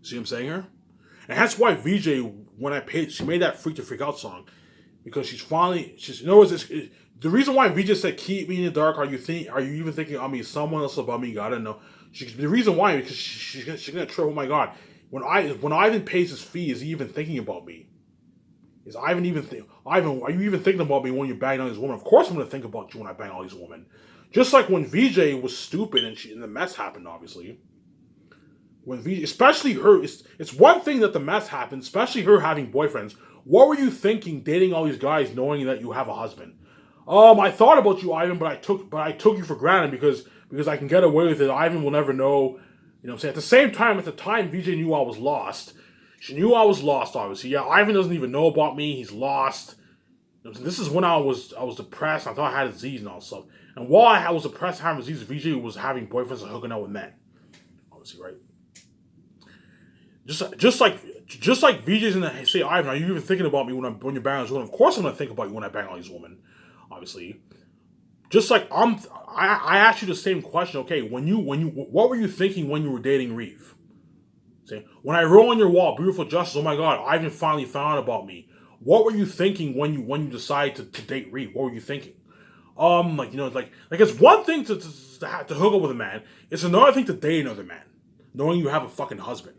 See what I'm saying here? And that's why VJ, when I paid, she made that Freak to Freak Out song. Because she's, you know, the reason why VJ said, keep me in the dark, are you even thinking, I mean, someone else above me, gotta know. The reason why, because she's gonna trip, oh my god, when Ivan pays his fee, is he even thinking about me? Ivan, are you even thinking about me when you're banging on this woman? Of course I'm gonna think about you when I bang all these women. Just like when VJ was stupid and the mess happened, obviously. When VJ, especially her, it's one thing that the mess happened, especially her having boyfriends. What were you thinking dating all these guys knowing that you have a husband? I thought about you, Ivan, but I took you for granted because I can get away with it. Ivan will never know. You know what I'm saying? At the time, VJ knew I was lost. She knew I was lost, obviously. Yeah, Ivan doesn't even know about me. He's lost. You know, this is when I was depressed. I thought I had a disease and all stuff. And while I was depressed, having a disease, VJ was having boyfriends and hooking up with men. Obviously, right? Just like VJ's gonna say, Ivan, are you even thinking about me when you're banging these women? Of course I'm gonna think about you when I bang all these women, obviously. Just like I asked you the same question. Okay, what were you thinking when you were dating Reeve? See, when I wrote on your wall, beautiful justice. Oh my God, Ivan finally found out about me. What were you thinking when you decided to date Reeve? What were you thinking? Like it's one thing to hook up with a man. It's another thing to date another man, knowing you have a fucking husband.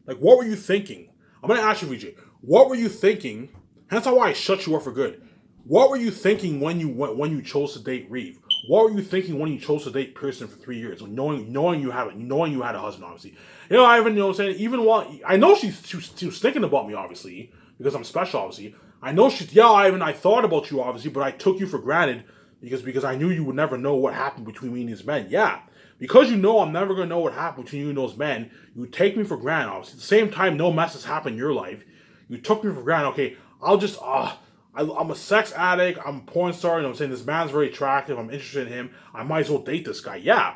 Like, what were you thinking? I'm gonna ask you, VJ. What were you thinking? That's why I shut you up for good. What were you thinking when you chose to date Reeve? What were you thinking when you chose to date Pearson for 3 years, knowing you had a husband, obviously? You know, Ivan. You know what I'm saying? Even while I know she was thinking about me, obviously, because I'm special, obviously. I know Ivan. I thought about you, obviously, but I took you for granted because I knew you would never know what happened between me and these men. Yeah. Because you know I'm never going to know what happened between you and those men, you take me for granted, obviously. At the same time, no mess has happened in your life. You took me for granted. Okay, I'm a sex addict. I'm a porn star. You know what I'm saying? This man's very attractive. I'm interested in him. I might as well date this guy. Yeah.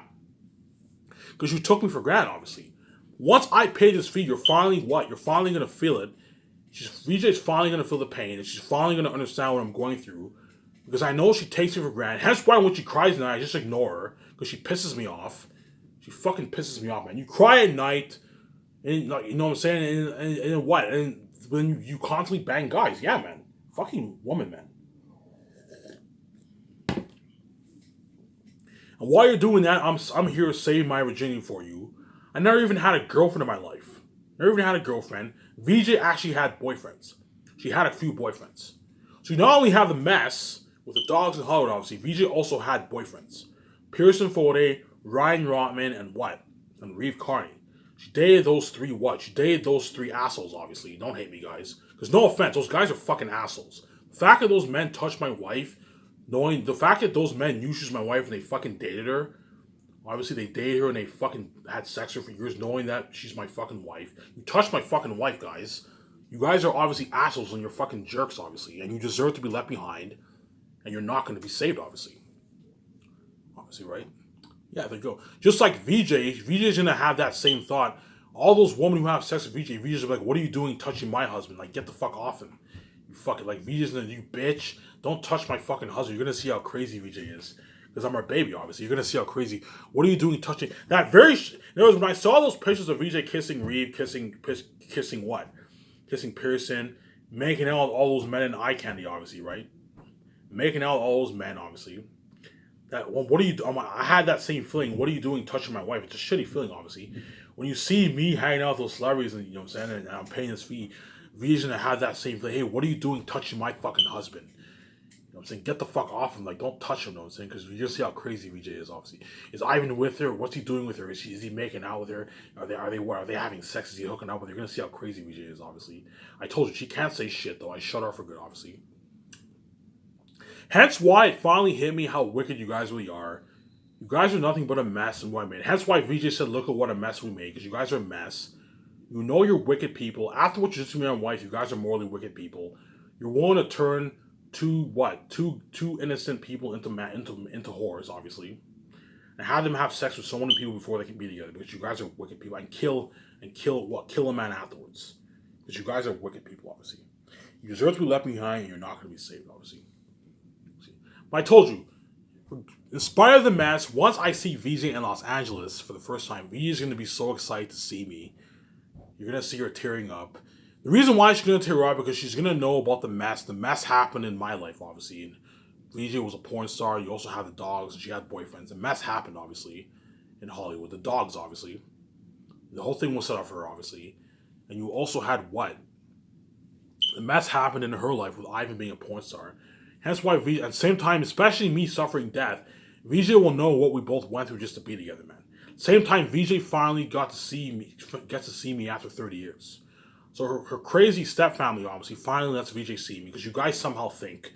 Because you took me for granted, obviously. Once I pay this fee, you're finally what? You're finally going to feel it. VJ's finally going to feel the pain, and she's finally going to understand what I'm going through. Because I know she takes me for granted. Hence why when she cries at night, I just ignore her. Because she pisses me off. She fucking pisses me off, man. You cry at night, and like, you know what I'm saying? And what? And when you constantly bang guys. Yeah, man. Fucking woman, man. And while you're doing that, I'm here to save my virginity for you. I never even had a girlfriend in my life. Never even had a girlfriend. VJ actually had boyfriends. She had a few boyfriends. So you not only have the mess with the dogs in Hollywood, obviously, VJ also had boyfriends. Pearson Forde, Ryan Rotman, and what? And Reeve Carney. She dated those three what? She dated those three assholes, obviously. Don't hate me, guys. Because no offense, those guys are fucking assholes. The fact that those men touched my wife, knowing the fact that those men knew she was my wife and they fucking dated her, obviously they dated her and they fucking had sex with her for years knowing that she's my fucking wife. You touched my fucking wife, guys. You guys are obviously assholes and you're fucking jerks, obviously. And you deserve to be left behind. And you're not going to be saved, obviously. Obviously, right? Yeah, there you go. Just like VJ's going to have that same thought. All those women who have sex with VJ's like, what are you doing touching my husband? Like, get the fuck off him. You fucking, like, VJ's going to, you bitch, don't touch my fucking husband. You're going to see how crazy VJ is. Because I'm her baby, obviously. You're going to see how crazy. What are you doing touching? That very, there was, when I saw those pictures of VJ kissing Reeve, kissing what? Kissing Pearson, making out all those men in eye candy, obviously, right? Making out all those men, obviously. What are you? I had that same feeling. What are you doing touching my wife? It's a shitty feeling, obviously. When you see me hanging out with those celebrities, and you know what I'm saying, and I'm paying this fee, V's gonna have that same feeling. Hey, what are you doing touching my fucking husband? You know what I'm saying? Get the fuck off him. Like, don't touch him, you know what I'm saying? Because you just see how crazy VJ is, obviously. Is Ivan with her? What's he doing with her? Is he making out with her? Are they having sex? Is he hooking up with her? You're gonna see how crazy VJ is, obviously. I told you, she can't say shit, though. I shut her for good, obviously. Hence why it finally hit me how wicked you guys really are. You guys are nothing but a mess and what I made. Hence why VJ said, look at what a mess we made. Because you guys are a mess. You know you're wicked people. After what you did to me and my wife, you guys are morally wicked people. You're willing to turn two innocent people into whores, obviously. And have them have sex with so many people before they can be together. Because you guys are wicked people. And kill a man afterwards. Because you guys are wicked people, obviously. You deserve to be left behind and you're not going to be saved, obviously. But I told you, in spite of the mess, once I see VJ in Los Angeles for the first time, VJ is going to be so excited to see me. You're gonna see her tearing up. The reason why she's gonna tear up because she's gonna know about the mess. The mess happened in my life, obviously. And VJ was a porn star. You also had the dogs, and she had boyfriends. The mess happened, obviously, in Hollywood. The dogs, obviously. The whole thing was set up for her, obviously. And you also had what? The mess happened in her life with Ivan being a porn star. Hence why, at the same time, especially me suffering death, VJ will know what we both went through just to be together, man. Same time, VJ finally gets to see me after 30 years. So her crazy stepfamily obviously finally lets VJ see me because you guys somehow think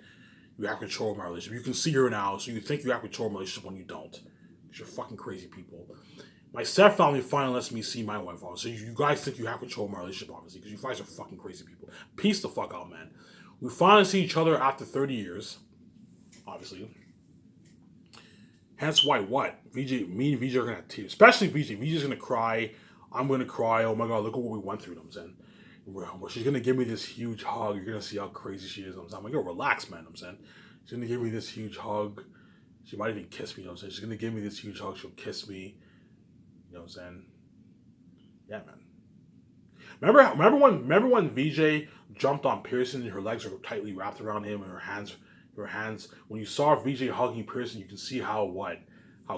you have control of my relationship. You can see her now, so you think you have control of my relationship when you don't. Because you're fucking crazy people. My stepfamily finally lets me see my wife, obviously. So you guys think you have control of my relationship, obviously, because you guys are fucking crazy people. Peace the fuck out, man. We finally see each other after 30 years, obviously. Hence why what? Me and VJ are gonna tear. Especially VJ. VJ's gonna cry. I'm gonna cry. Oh my god, look at what we went through, you know what I'm saying? Well, she's gonna give me this huge hug. You're gonna see how crazy she is. I'm like, yo, relax, man. I'm saying she's gonna give me this huge hug. She might even kiss me. You know what I'm saying? She's gonna give me this huge hug. She'll kiss me. You know what I'm saying? Yeah, man. Remember when VJ jumped on Pearson and her legs were tightly wrapped around him and her hands. When you saw VJ hugging Pearson, you can see how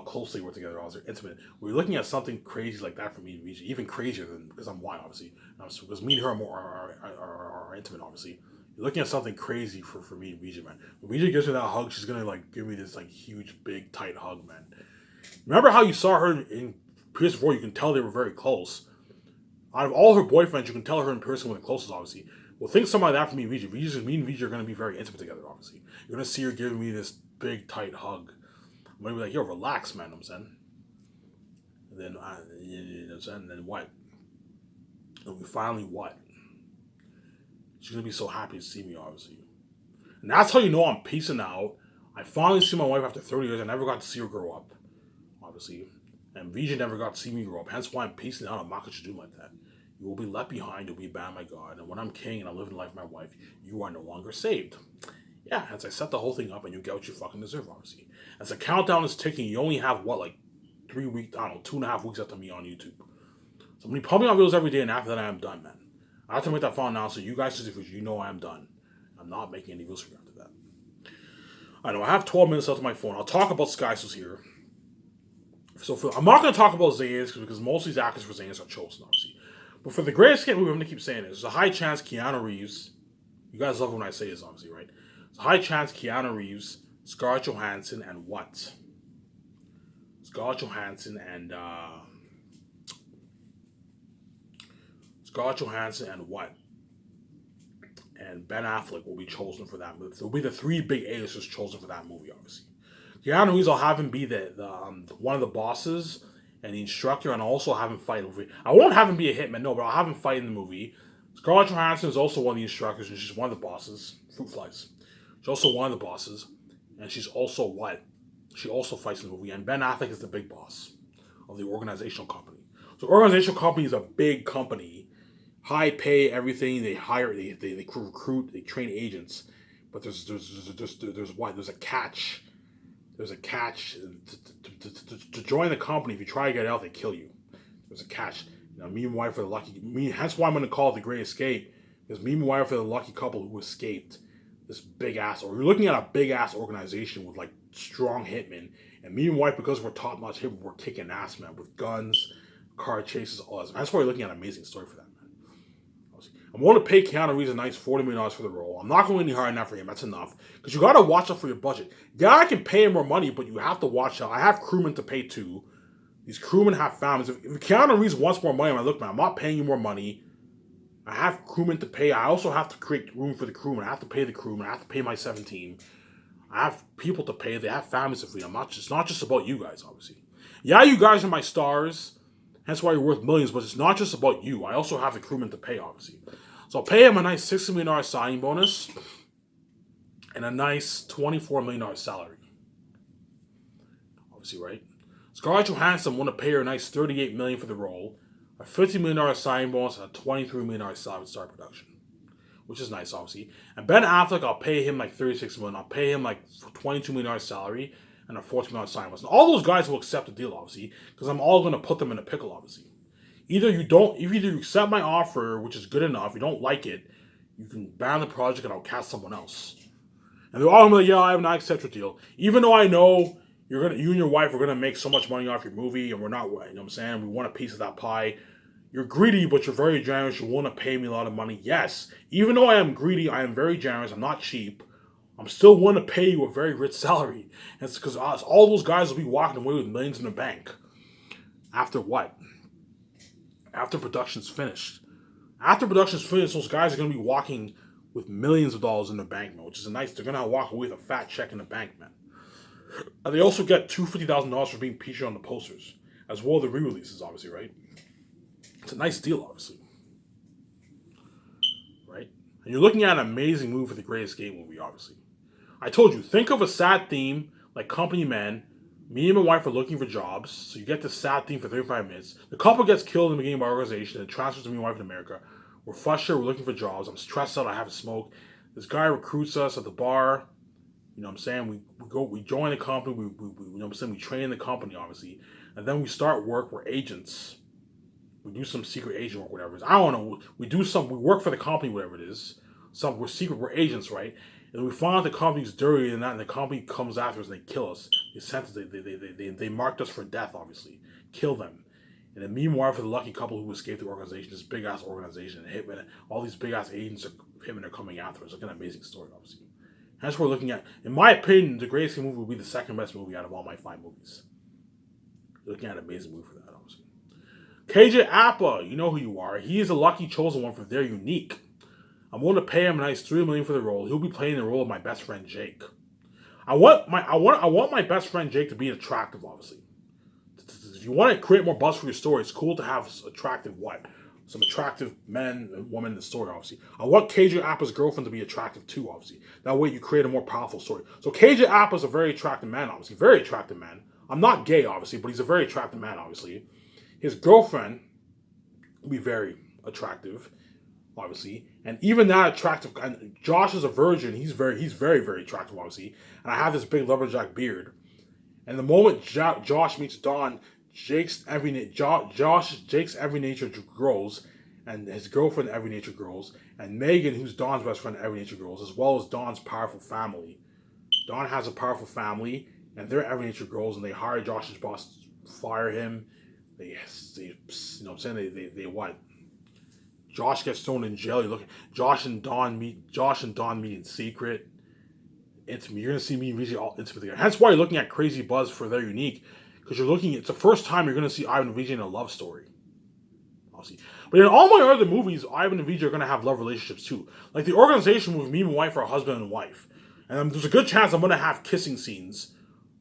close they were together. They're intimate. We're looking at something crazy like that for me and VJ, even crazier than because I'm white, obviously. Because me and her are intimate, obviously. You're looking at something crazy for me and VJ, man. When VJ gives me that hug, she's gonna like give me this like huge, big, tight hug, man. Remember how you saw her in Pearson before? You can tell they were very close. Out of all her boyfriends, you can tell her in person were the closest, obviously. Well, think something like that for me and VJ. Me and VJ are gonna be very intimate together, obviously. You're gonna see her giving me this big, tight hug. I'm gonna be like, yo, relax, man, I'm saying. And then, and then what? And we finally what? She's gonna be so happy to see me, obviously. And that's how you know I'm peacing out. I finally see my wife after 30 years. I never got to see her grow up, obviously. And VJ never got to see me grow up. Hence why I'm peacing out. I'm not going to do like that. You will be left behind. You'll be banned by God. And when I'm king and I'm living life with my wife, you are no longer saved. Yeah, as I set the whole thing up and you get what you fucking deserve, obviously. As the countdown is ticking, you only have, 3 weeks, 2.5 weeks after me on YouTube. So I'm going to be pumping out videos every day, and after that, I am done, man. I have to make that final announcement. You guys, you know I am done. I'm not making any videos for you after that. I know, I have 12 minutes left on my phone. I'll talk about Skysos here. So I'm not going to talk about Zayn because most of these actors for Zayn are chosen, obviously. But for the Great Escape movie, I'm going to keep saying this. There's a high chance Keanu Reeves, you guys love when I say this, obviously, right? There's a high chance Keanu Reeves, Scarlett Johansson, and what? Scarlett Johansson and what? And Ben Affleck will be chosen for that movie. There'll be the 3 big A-listers chosen for that movie, obviously. Keanu Reeves, I'll have him be the one of the bosses and the instructor, and I'll also have him fight in the movie. I won't have him be a hitman, no, but I'll have him fight in the movie. Scarlett Johansson is also one of the instructors, and she's one of the bosses. Fruit flies. She's also one of the bosses, and she's also what? She also fights in the movie, and Ben Affleck is the big boss of the organizational company. So organizational company is a big company. High pay, everything. They hire, they recruit, they train agents. But there's what? There's a catch. There's a catch to join the company. If you try to get out, they kill you. There's a catch. Now, me and my wife are the lucky. That's why I'm going to call it the Great Escape. Because me and my wife are the lucky couple who escaped this big ass. Or you're looking at a big ass organization with like strong hitmen. And me and my wife, because we're top notch hitmen, we're kicking ass, man, with guns, car chases, all that. That's why you're looking at an amazing story for that, man. I'm going to pay Keanu Reeves a nice $40 million for the role. I'm not going any higher than that for him. That's enough. Because you got to watch out for your budget. Yeah, I can pay him more money, but you have to watch out. I have crewmen to pay too. These crewmen have families. If Keanu Reeves wants more money, I'm like, look, man, I'm not paying you more money. I have crewmen to pay. I also have to create room for the crewmen. I have to pay the crewmen. I have to pay my 7 team. I have people to pay. They have families to feed. It's not just about you guys, obviously. Yeah, you guys are my stars. That's why you're worth millions, but it's not just about you. I also have the crewmen to pay, obviously. So I'll pay him a nice $60 million signing bonus and a nice $24 million salary. Obviously, right? Scarlett Johansson want to pay her a nice $38 million for the role, a $50 million signing bonus, and a $23 million salary to start production. Which is nice, obviously. And Ben Affleck, I'll pay him like $36 million. I'll pay him like $22 million salary and a $14 million signing bonus. And all those guys will accept the deal, obviously, because I'm all going to put them in a pickle, obviously. If either you accept my offer, which is good enough, you don't like it, you can ban the project and I'll cast someone else. And they're all gonna be like, yeah, I have not accepted your deal. Even though I know you and your wife are gonna make so much money off your movie, and we're not, you know what I'm saying? We want a piece of that pie. You're greedy, but you're very generous. You want to pay me a lot of money. Yes, even though I am greedy, I am very generous. I'm not cheap. I'm still want to pay you a very rich salary. And it's because all those guys will be walking away with millions in the bank. After what? After production's finished. After production's finished, those guys are going to be walking with millions of dollars in the bank, man, which is they're going to walk away with a fat check in the bank, man. And they also get $250,000 for being featured on the posters, as well as the re-releases, obviously, right? It's a nice deal, obviously. Right? And you're looking at an amazing movie for the Great Escape movie, obviously. I told you, think of a sad theme like Company Men. Me and my wife are looking for jobs, so you get this sad theme for 35 minutes. The couple gets killed in the beginning by our organization and transfers to me and my wife in America. We're frustrated, we're looking for jobs. I'm stressed out, I have to smoke. This guy recruits us at the bar. You know what I'm saying? We join the company, you know what I'm saying? We train in the company, obviously. And then we start work, we're agents. We do some secret agent work, whatever it is. I don't know. We work for the company, whatever it is. We're agents, right? And we find out the company's dirty and the company comes after us and they kill us. They marked us for death, obviously. Kill them. And then meanwhile, for the lucky couple who escaped the organization, this big ass organization, and Hitman, all these big ass agents of Hitman are coming after us. Like an amazing story, obviously. That's what we're looking at. In my opinion, the Great Escape movie will be the second best movie out of all my 5 movies. You're looking at an amazing movie for that, obviously. KJ Appa, you know who you are. He is the lucky chosen one for They're Unique. I'm willing to pay him a nice $3 million for the role. He'll be playing the role of my best friend Jake. I want my best friend Jake to be attractive, obviously. If you want to create more buzz for your story, it's cool to have some attractive men and women in the story, obviously. I want KJ Appa's girlfriend to be attractive too, obviously. That way you create a more powerful story. So KJ Appa's a very attractive man, obviously. Very attractive man. I'm not gay, obviously, but he's a very attractive man, obviously. His girlfriend will be very attractive, obviously. And even that attractive, and Josh is a virgin. He's very, very attractive, obviously. And I have this big lumberjack beard. And the moment Josh meets Dawn, Jake's every nature grows, and his girlfriend every nature grows, and Megan, who's Dawn's best friend, every nature grows, as well as Dawn's powerful family. Dawn has a powerful family, and their every nature grows, and they hire Josh's boss to fire him. They you know what I'm saying? They what? Josh gets thrown in jail. You look, Josh and Dawn meet in secret. Intimate. You're gonna see me and Vijay all intimate together. That's why you're looking at Crazy Buzz for They're Unique. Because it's the first time you're going to see Ivan and Vijay in a love story. Obviously. But in all my other movies, Ivan and Vijay are going to have love relationships too. Like the organization with me and my wife are husband and wife. And there's a good chance I'm going to have kissing scenes.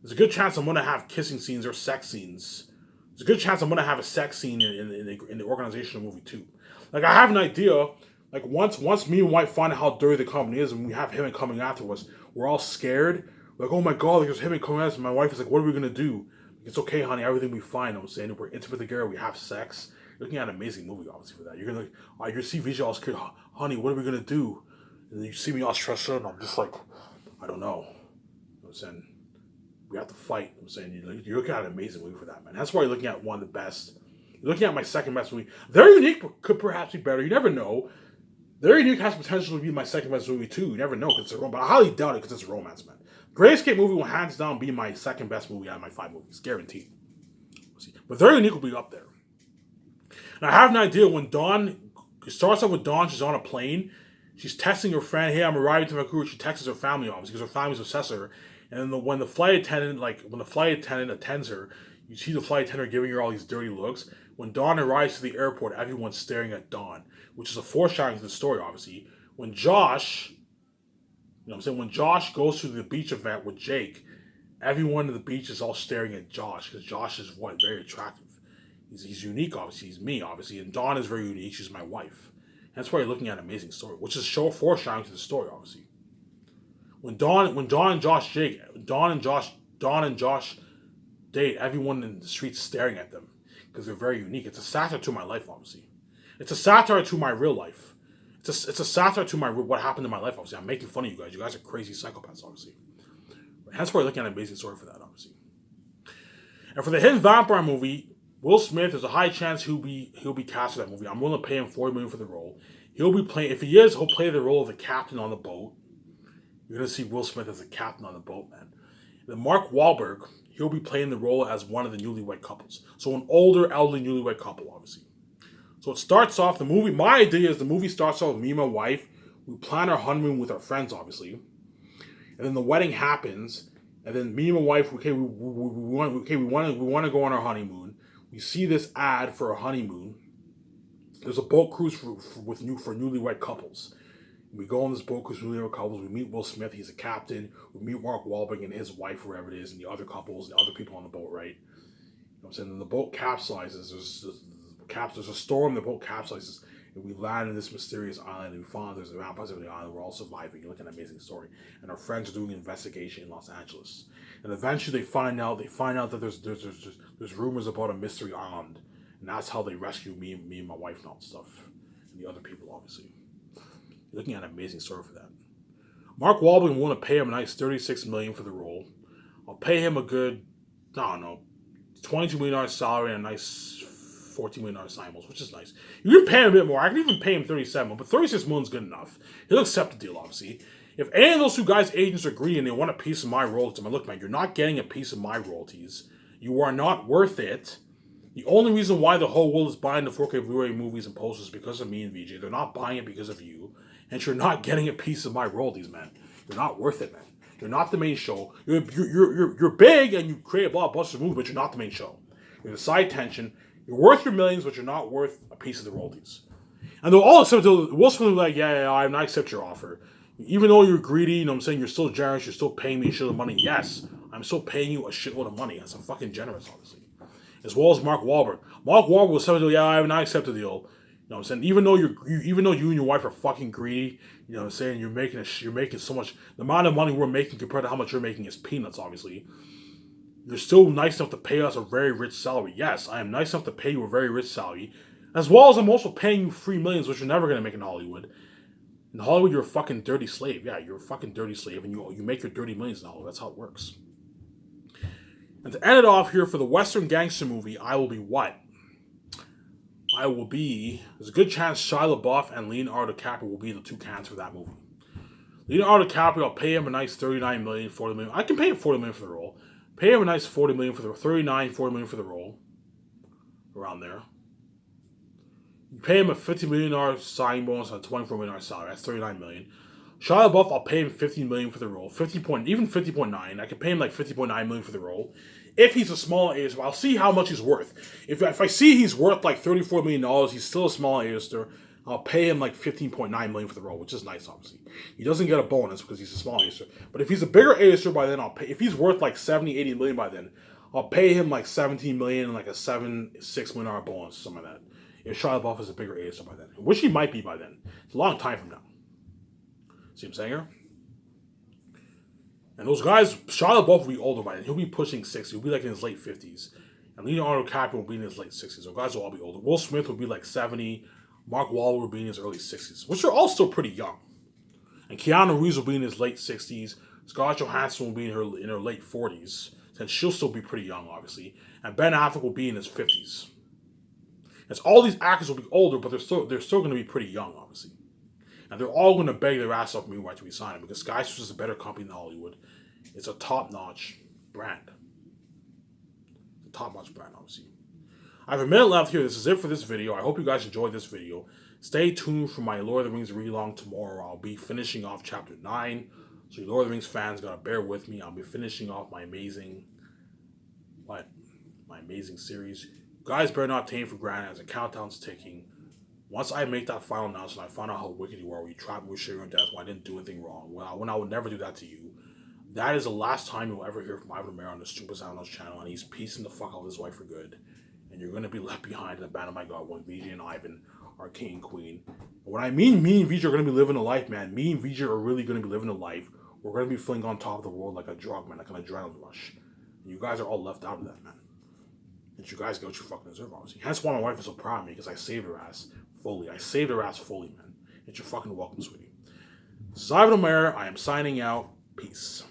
There's a good chance I'm going to have kissing scenes or sex scenes. There's a good chance I'm going to have a sex scene in the organizational movie too. Like I have an idea. Like once me and my wife find out how dirty the company is and we have him coming after us, we're all scared. Like, oh my God, there's him coming after us. And my wife is like, what are we going to do? It's okay, honey. Everything we find, I'm saying, we're intimate together. We have sex. You're looking at an amazing movie, obviously, for that. You're gonna see Vijay all scared. Honey, what are we gonna do? And then you see me all stressed out, and I'm just like, I don't know. You know what I'm saying? We have to fight. I'm saying you're looking at an amazing movie for that, man. That's why you're looking at one of the best. You're looking at my second best movie. Very Unique could perhaps be better. You never know. Very Unique has potential to be my second best movie too. You never know because it's a romance, but I highly doubt it because it's a romance, man. Great Escape movie will hands down be my second best movie out of my 5 movies, guaranteed. But Very Unique will be up there. And I have an idea when Dawn, it starts off with Dawn, she's on a plane, she's texting her friend, hey, I'm arriving to Vancouver. She texts her family, obviously, because her family's obsessed with her. And then when the flight attendant attends her, you see the flight attendant giving her all these dirty looks. When Dawn arrives to the airport, everyone's staring at Dawn, which is a foreshadowing to the story, obviously. When Josh, you know what I'm saying, when Josh goes to the beach event with Jake, everyone at the beach is all staring at Josh because Josh is very attractive. He's unique, obviously. He's me, obviously, and Dawn is very unique. She's my wife. That's why you're looking at an amazing story, which is foreshadowing to the story, obviously. When Dawn and Josh date, everyone in the streets staring at them because they're very unique. It's a satire to my life, obviously. It's a satire to my real life. It's a satire to what happened in my life, obviously. I'm making fun of you guys. You guys are crazy psychopaths, obviously. That's why you're looking at an amazing story for that, obviously. And for the Hidden Vampire movie, Will Smith, there's a high chance he'll be cast for that movie. I'm willing to pay him $40 million for the role. He'll be playing. If he is, he'll play the role of the captain on the boat. You're gonna see Will Smith as the captain on the boat, man. And then Mark Wahlberg, he'll be playing the role as one of the newlywed couples. So an older, elderly newlywed couple, obviously. So it starts off the movie. My idea is the movie starts off with me and my wife. We plan our honeymoon with our friends, obviously, and then the wedding happens. And then me and my wife, we want to go on our honeymoon. We see this ad for a honeymoon. There's a boat cruise for newlywed couples. We go on this boat cruise for newlywed couples. We meet Will Smith. He's a captain. We meet Mark Wahlberg and his wife, whoever it is, and the other couples, the other people on the boat, right? You know what I'm saying? Then the boat capsizes. There's a storm. The boat capsizes. And we land in this mysterious island, and we find there's a vampires on the island. We're all surviving. You're looking at an amazing story. And our friends are doing an investigation in Los Angeles. And eventually they find out that there's rumors about a mystery island. And that's how they rescue me and my wife and all that stuff. And the other people, obviously. You're looking at an amazing story for that. Mark Wahlberg will want to pay him a nice $36 million for the role. I'll pay him a good, I don't know, $22 million salary and a nice $14 million sign-ons, which is nice. You can pay him a bit more. I can even pay him $37, but $36 million is good enough. He'll accept the deal, obviously. If any of those two guys' agents are greedy and they want a piece of my royalties, look, man, you're not getting a piece of my royalties. You are not worth it. The only reason why the whole world is buying the 4K Blu-ray movies and posters is because of me and VJ. They're not buying it because of you. And you're not getting a piece of my royalties, man. You're not worth it, man. You're not the main show. You're big and you create a blockbuster movie, but you're not the main show. You're the side tension. You're worth your millions, but you're not worth a piece of the royalties. And they'll all accept it. Will Smith will be like, yeah, I accept your offer. Even though you're greedy, you know what I'm saying, you're still generous, you're still paying me a shitload of money. Yes, I'm still paying you a shitload of money. That's fucking generous, obviously. As well as Mark Wahlberg. Mark Wahlberg will accept the deal. Yeah, I accept the deal. You know what I'm saying? Even though you and your wife are fucking greedy, you know what I'm saying, you're making so much. The amount of money we're making compared to how much you're making is peanuts, obviously. You're still nice enough to pay us a very rich salary. Yes, I am nice enough to pay you a very rich salary. As well as I'm also paying you free millions, which you're never going to make in Hollywood. In Hollywood, you're a fucking dirty slave. Yeah, you're a fucking dirty slave, and you make your dirty millions in Hollywood. That's how it works. And to end it off here for the Western gangster movie, I will be what? There's a good chance Shia LaBeouf and Leonardo DiCaprio will be the two cans for that movie. Leonardo DiCaprio, I'll pay him a nice $39 million, $40 million. I can pay him $40 million for the role. Pay him a nice $40 million for the $40 million for the role. Around there. You pay him a $50 million signing bonus and a $24 million salary. That's $39 million. Shia LaBeouf, I'll pay him $50 million for the role. Even $50.9. I can pay him like $50.9 million for the role. If he's a small A-lister, I'll see how much he's worth. If I see he's worth like $34 million, he's still a small A-lister, I'll pay him like $15.9 million for the role, which is nice, obviously. He doesn't get a bonus because he's a small A-lister. But if he's a bigger A-lister by then, if he's worth like $70, $80 million by then, I'll pay him like $17 million and like a $6 million bonus, something like that. If Shia LaBeouf is a bigger A-lister by then, which he might be by then. It's a long time from now. See what I'm saying here? And those guys, Shia LaBeouf will be older by then. He'll be pushing 60. He'll be like in his late 50s. And Leonardo DiCaprio will be in his late 60s. So guys will all be older. Will Smith will be like 70. Mark Wahlberg will be in his early 60s, which are all still pretty young. And Keanu Reeves will be in his late 60s. Scarlett Johansson will be in her late 40s, since she'll still be pretty young, obviously. And Ben Affleck will be in his 50s. As all these actors will be older, but they're still going to be pretty young, obviously. And they're all going to beg their ass off me right to be signed because Skyscraper is a better company than Hollywood. It's a top-notch brand. It's a top-notch brand, obviously. I have a minute left here. This is it for this video. I hope you guys enjoyed this video. Stay tuned for my Lord of the Rings read-along tomorrow. I'll be finishing off Chapter 9. So you Lord of the Rings fans got to bear with me. I'll be finishing off my amazing series. You guys better not take it for granted as the countdown's ticking. Once I make that final announcement, I find out how wicked you are, when you trapped me with sugar and death, when I didn't do anything wrong, when I would never do that to you. That is the last time you'll ever hear from Ivan Romero on the Super Soundhouse channel, and he's piecing the fuck out of his wife for good. And you're going to be left behind in the band of my God when VJ and Ivan are king and queen. And when I mean me and VJ are going to be living a life, man, me and VJ are really going to be living a life. We're going to be feeling on top of the world like a drug, man, like an adrenaline rush. And you guys are all left out of that, man. And you guys get what you fucking deserve, obviously. Hence why my wife is so proud of me, because I saved her ass fully. I saved her ass fully, man. And you're fucking welcome, sweetie. This is Ivan Romero. I am signing out. Peace.